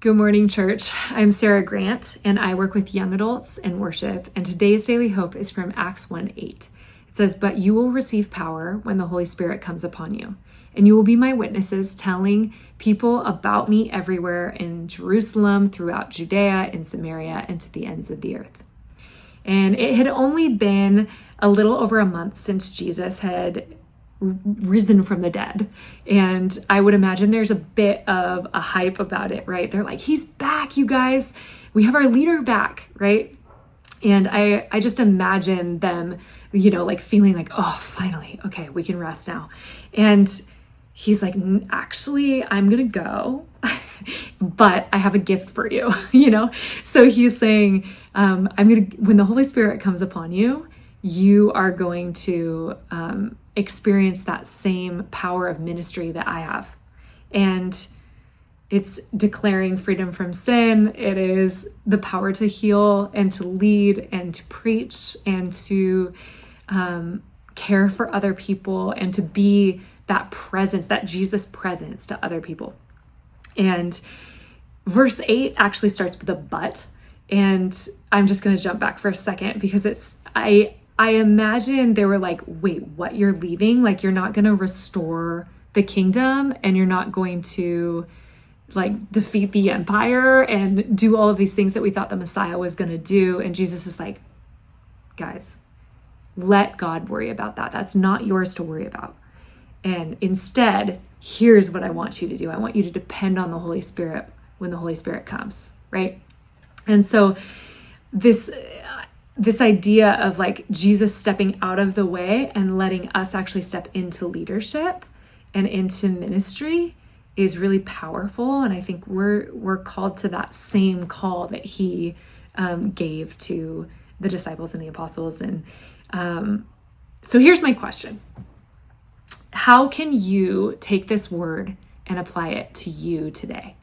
Good morning, church. I'm Sarah Grant, and I work with young adults and worship. And today's Daily Hope is from Acts 1:8. It says, "But you will receive power when the Holy Spirit comes upon you, and you will be my witnesses, telling people about me everywhere in Jerusalem, throughout Judea, and Samaria, and to the ends of the earth." And it had only been a little over a month since Jesus had risen from the dead. And I would imagine there's a bit of a hype about it, right? They're like, he's back, you guys. We have our leader back, right? And I just imagine them, like feeling like, oh, finally, okay, we can rest now. And he's like, actually, I'm going to go, but I have a gift for you, So he's saying, when the Holy Spirit comes upon you, you are going to experience that same power of ministry that I have. And it's declaring freedom from sin. It is the power to heal and to lead and to preach and to care for other people and to be that presence, that Jesus presence to other people. And verse 8 actually starts with a but. And I'm just going to jump back for a second because I imagine they were like, wait, what, you're leaving? Like, you're not going to restore the kingdom and you're not going to defeat the empire and do all of these things that we thought the Messiah was going to do. And Jesus is like, guys, let God worry about that. That's not yours to worry about. And instead, here's what I want you to do. I want you to depend on the Holy Spirit when the Holy Spirit comes, right? And so this idea of Jesus stepping out of the way and letting us actually step into leadership and into ministry is really powerful. And I think we're called to that same call that he gave to the disciples and the apostles. And so here's my question. How can you take this word and apply it to you today?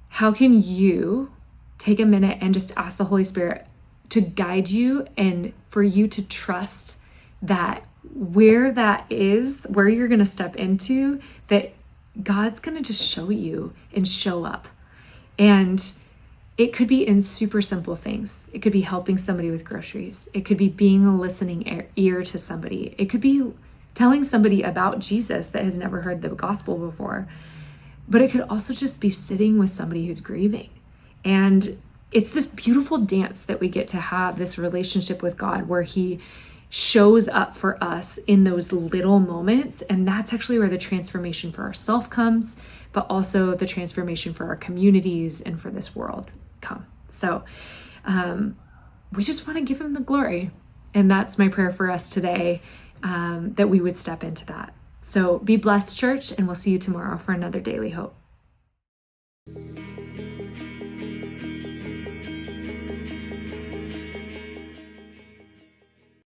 How can you take a minute and just ask the Holy Spirit to guide you and for you to trust that where that is, where you're going to step into, that God's going to just show you and show up. And it could be in super simple things. It could be helping somebody with groceries. It could be being a listening ear to somebody. It could be telling somebody about Jesus that has never heard the gospel before. But it could also just be sitting with somebody who's grieving. And it's this beautiful dance that we get to have, this relationship with God where he shows up for us in those little moments. And that's actually where the transformation for ourselves comes, but also the transformation for our communities and for this world come. So we just want to give him the glory. And that's my prayer for us today, that we would step into that. So be blessed, church, and we'll see you tomorrow for another Daily Hope.